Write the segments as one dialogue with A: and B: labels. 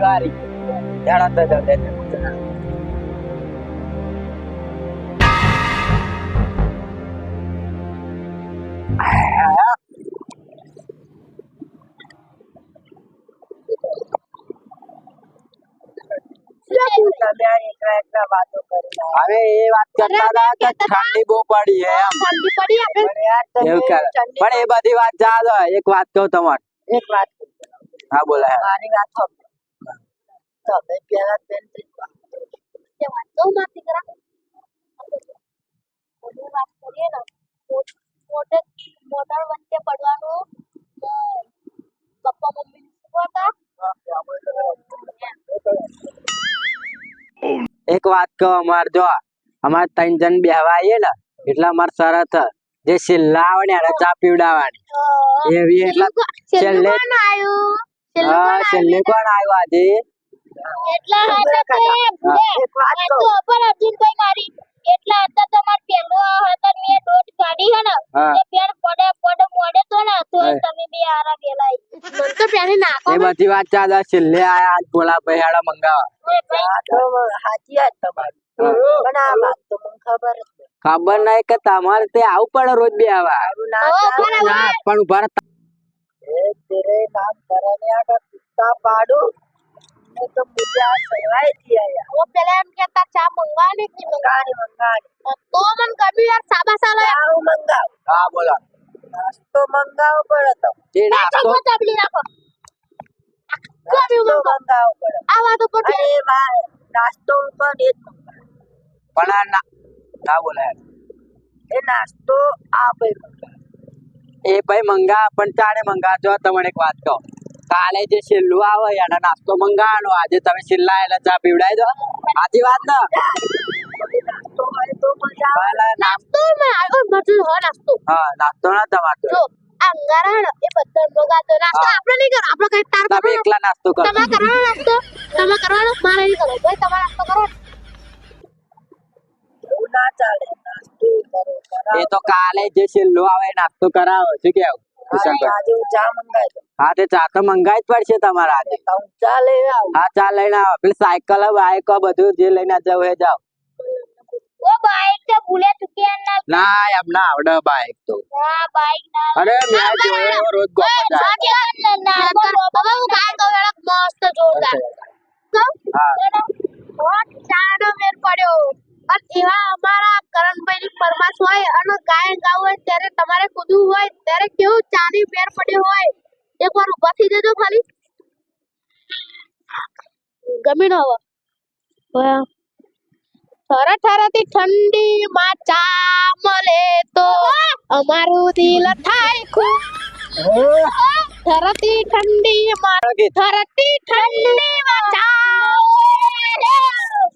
A: દિવાળી હેડો તો જલ્દી હવે એ વાત કરતા હતા કે ઠંડી બહુ પડી હે એમ
B: ઠંડી પડી આપણે
A: એવું કરે પણ એ બધી વાત જા દો એક વાત કહું તમારે
B: એક વાત
A: હા બોલા
B: મારી વાત તો તમે પેલા બેન તે વાત તો નથી કરા ઓલી વાત કરીએ ને મોટર વચ્ચે પડવાનું પપ્પા મમ્મી શીખવાતા
A: એક વાત કહો અમાર જો અમાર 3 જણ બેહવા આવીએ ને એટલે અમાર શરત જે છેલ્લા આવે ને એને ચા પીવડાવવાની એવી એટલે છેલ્લે
B: કોણ આયું
A: હા છેલ્લે કોણ આવ્યો આજે
B: એટલા હતા તે એક વાત તો પર અર્જુનભાઈ મારી એટલા હતા તમાર પેલો હતા મે દોટ કાઢી હે ને એ પેર પડે મોડે તો ને તો તમે બે આરા ગેલાઈ મન તો પેલી નાખો
A: એ બધી વાત ચાલે છેલ્લે આયા આજ બોલા પૈયાડા મંગાવા
B: તો હાચી વાત તમારી પણ આ વાત તો મને
A: ખબર નહીં કે તમારે તે આવું પડે રોજ બે આવા ના પણ ઉભા રહો.
B: ए तेरे नाम करने का कुत्ता पाडू ने तो मुझे आज सहवाई दिया यार वो पहले हम कहता चा मंगाने की मंगाने तो मन कभी यार साबा साला आओ मंगाओ
A: હા બોલો
B: नाश्तो मंगाओ पड़े तो
A: જે નાસ્તો
B: तबली रखो कभी मंगाओ पड़े आवा तो पर अरे भाई नाश्तो ऊपर एक
A: પણ આ ના હા બોલે
B: એ નાસ્તો આપે
A: એ ભાઈ મંગા પણ ચાને મંગા જો તમને એક વાત કહો કાલે જે છેલ્લું આવે એને નાસ્તો મંગાવાનો આજે તમે છેલ્લા એને ચા પીવડાવી દો સાચી વાત ને
B: નાસ્તો હોય તો મજા
A: કાલે
B: નાસ્તો માં આગળ બધું હો નાસ્તો
A: હા નાસ્તો ના તમારે
B: જો અંગારાણ એ બધા લોગા તો નાસ્તો આપણે નહીં કરો આપણે કઈ તાર
A: તમે એકલા નાસ્તો કરો
B: તમે કરવાનો નાસ્તો તમે કરવાનો મારે નહીં કરો ભાઈ તમારે નાસ્તો કરો એવું ના ચાલે નાસ્તો કરો
A: એ તો કાલે જે છેલ્લું આવે એ નાસ્તો કરાવો શું કેવું
B: આજે હું ચા મંગાવી દઉં
A: હા તે ચા તો મંગાવી જ પડશે તમારે આજે
B: હું ચા લઈને આવું
A: હા ચા લઈને આવો પેલી સાયકલ બાઈક બધું જે લઈને જવું એ જાઓ
B: ઓ બાઈક તો ભૂલે ચૂક્યા
A: ના એમ ના આવડે બાઈક તો
B: ના બાઈક ના
A: અરે મેં જોયો રોજ ગોપા જાય
B: બાબા હું ગાય તો વેળા મસ્ત જોરદાર
A: હા
B: ચાનો મેર પડ્યો અને એવા અમારા કરણભાઈ ની ફરમાશ હોય અને ગાય ગાવ હોય ત્યારે તમારે કૂદવું હોય ત્યારે કેવું ચાની મેર પડ્યો હોય એકવાર ઊભા થઈ જજો ખાલી ગમી ન હવે થરા થરાથી ઠંડી માં ચા મળે તો અમારું દિલ થાય ખુશ થરતી ઠંડી માં થરતી ઠંડી માં ચા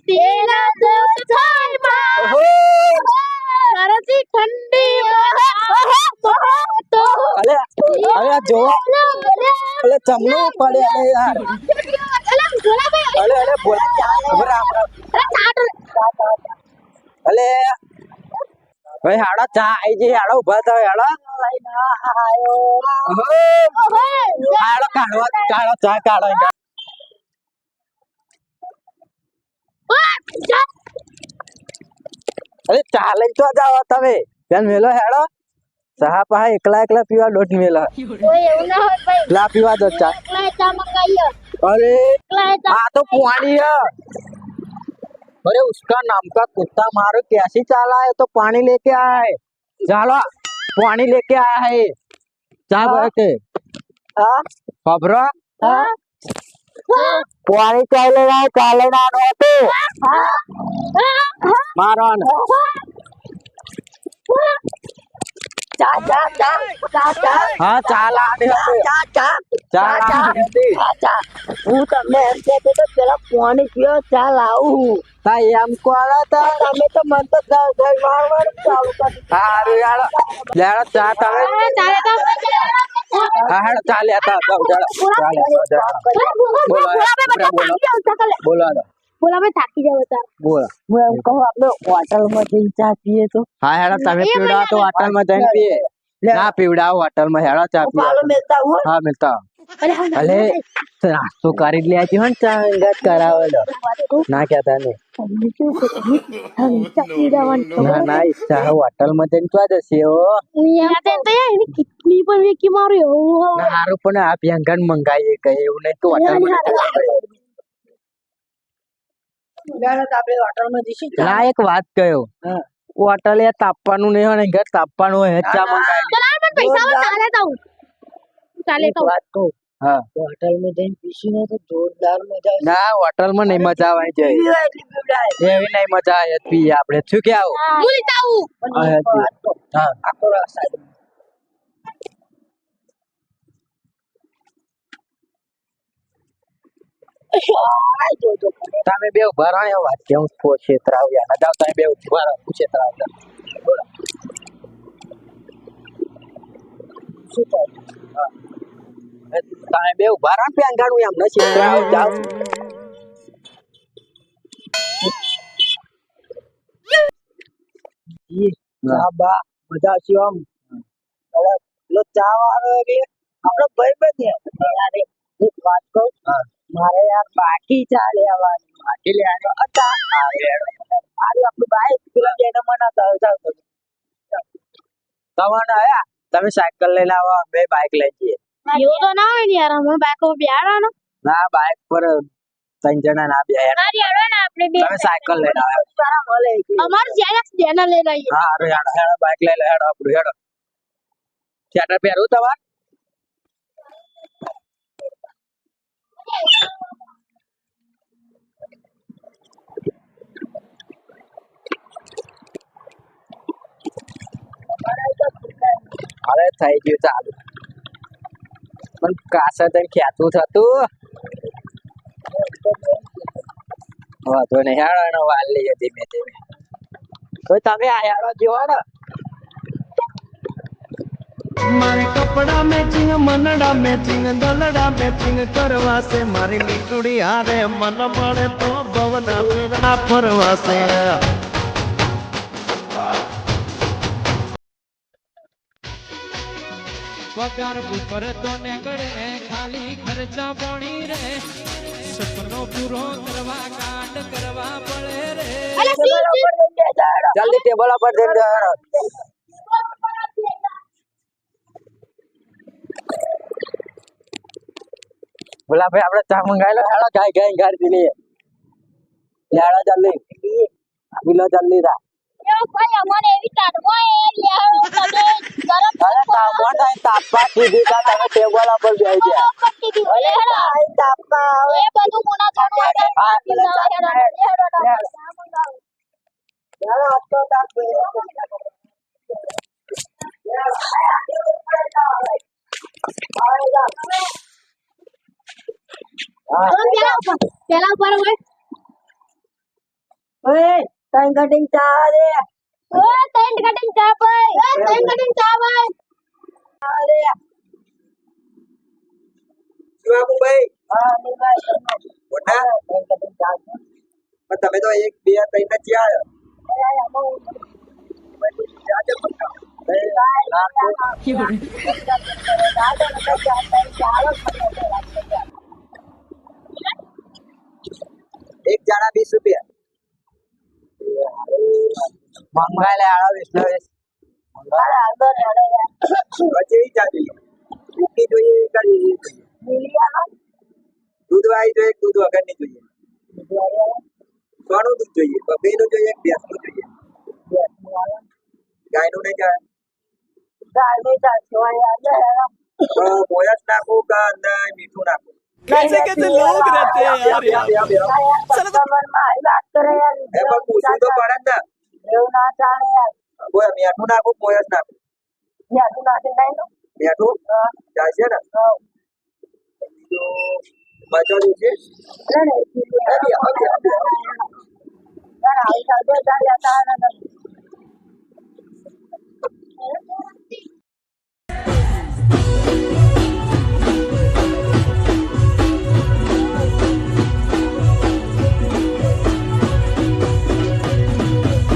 B: તેરા દોસ્ત થાય માં થરતી ઠંડી માં તો
A: અલે અલે જો અલે ચમનું પડે અલે યાર અલે અલે બોલ રામ અલે ભાઈ હાડા ચા આઈ જે હાડા ઉભા થાવ હાડા હાડા કાઢવા ચા કાઢો અરે ચા લઈને તો જાવ તમે ત્યાં મેલો હેડો ચા પા એકલા પીવા દોઢ મેલો
B: કોઈ એવું ના હોય ભાઈ
A: લા પીવા દો ચા
B: એકલા ચા મંગાઈએ
A: अरे
B: એકલા ચા
A: हाँ तो पानी है अरे उसका नाम का कुत्ता मारो कैसी चाला है तो पानी लेके आया है चलो पानी लेके आया है चाय भर के
B: हाँ
A: खबरा
B: हाँ
A: पानी चाले ना तो मारो न
B: चा चा चा चा चा
A: हाँ चाला
B: चा चा
A: चाला
B: चा હું તમને એમ કહેતો તો પેલા પાણી પીઓ ચા લાવું
A: ताई हमको आ रहा था
B: તમે તો મન તો ઘર મારવાનું ચાલુ કરી
A: अरे यार यार चाय तवे
B: ચાલે તો
A: हाँ चाले आता बोलो
B: બોલા મે થાકી જાવ તા
A: बोलो
B: હું એમ કહું આપણે હોટલમાં જઈને ચા પીએ તો
A: हाँ हेड़ा तमे पीवड़ा तो होटल में जाइन पिए ना पीवड़ा होटल में हेड़ा चा पिए
B: मिलता हूँ
A: हाँ मिलता
B: अरे
A: अरे નાસ્તો કરી જ લેજો હો ને ચા અંગાત કરાવેલો ના કહેતા નહીં ના ના ઈચ્છા હોટલ માં જઈને ક્યાં જશે હો
B: કિડની પર વેકી માર્યો
A: ના હારું પણ આ ભયંકર મંગાઈએ કઈ એવું નહીં તો ના એક વાત કયો હોટલ એ તાપવાનું નહીં હોય ને ઘર તાપવાનું હોય ચા મંગાવી
B: પૈસા ચાલે તો ચાલે તો
A: વાત કહું હા
C: હોટલ में जैन पीसी ने तो जोरदार मजा
A: ના હોટલ માં નહીં મજા આવે જાય એવી નહીં મજા આવે પી આપણે શું કે આવું હા
C: आको रास्ता
A: તમે બે ઉભા રહો વાત કેવું છો છેતરાવ યાર જાવ તમે બે ઉભા રહો છેતરાવ બોલો
C: શું થાય
A: તમે બે ઉભા રહો પેંગાડું એમ ન છેતરાવ જાવ
C: બા મજા છે આમ લો ચા વાળો કે આપણો ભાઈ બને યાર એક વાત કહું મારે યાર બાકી ચા લેવાની બાકી લેવાનો હતા આજે આપણું બાઈક પેલા જેને મનાતા જાવ
A: તમારે આયા તમે સાયકલ લઈને આવો બે બાઇક લઈ જઈએ
B: એવું તો ના હોય ને યાર અમે બાઈકો બેહાડવાનો
A: ના બાઇક પર ત્રણ જણા ના બે યાર
B: મારી હેડો ને આપણે બે
A: તમે સાયકલ લઈને આવો
C: સારા મળે
B: અમાર જેનેક્સ જેના લઈ રહીએ
A: હા અરે હેડો હેડો બાઇક લઈ લે હેડો આપણું હેડો થિયેટર પહેરું તમારે અરે થઈ ગયું ચાલુ પણ કાસા તને ખેતું થતું વાંધો નહીં હેડો વાલ લઈએ ધીમે ધીમે તો તમે આ હેડો જેવો ને
D: મારે કપડા મેચિંગ મનડા મેચિંગ દલડા મેચિંગ કરવા છે મારી લીટુડી હારે મન મળે તો ભવના ફેરા ફરવા છે પગાર ઉપર તો નીકળે ખાલી ખર્ચા પોણી રે સપનો પૂરો કરવા કાંડ કરવા પડે રે
A: જલ્દી ટેબલ પર જઈને હેડો બોલા ભાઈ આપણે ચા મંગાવી લો હેડો ગાય ગાય ગાડી લઈએ હેડો જલ્દી આપી લો જલ્દી થા
B: એવું ભાઈ અમારે એવી કાઢવા યાર તમે ગરમ
A: અરે તાપવા થાય તાપવા કીધી તા તમે ટેબલ પર બેસી ગયા
B: પટ્ટી દી બોલે હેડો
C: તાપા
B: એ બધું મુના છોડો હેડો
A: હા,
B: હેડો
C: યાર આ તો તાપ
B: પેલા ઉપર હોય
C: ઓય તઈ કટિંગ ચા દે
B: ઓ ત્રણ કટિંગ ચા ભાઈ ત્રણ કટિંગ ચા ભાઈ
C: અરે
A: શિવાબુભાઈ
C: હા ની ભાઈ
A: મોટા
C: તઈ કટિંગ ચા
A: પણ તમે તો એક બે ત્રણ જ આવ્યો એક જણા 20 રૂપિયા મંગાઈ લે આળો વિષ્ણવેશ પછી ચા જોઈએ ઉકી જોઈએ કરી દૂધ વાળી જોઈએ દૂધ વગરની જોઈએ કોનું દૂધ જોઈએ બકરીનું જોઈએ ભેંસનું જોઈએ ગાયનું નહીં જાય
C: ગાડી ચા છોયા
A: બોયસ નાખું કે અંદર મીઠું નાખું
D: कैसे कैसे लोग रहते हैं यार
A: आप
C: कस्टमर માં વાત કરે યાર
A: એ પણ પૂછવું તો પડે ને
C: એવું ના ચાલે યાર
A: બોય મીઠું નાખું બોયસ નાખું
C: યાર તું નાખી દઈ નો
A: મીઠું જાય છે ને મજા છે
C: અરે યાર આવી સાથે ચાલ્યા તા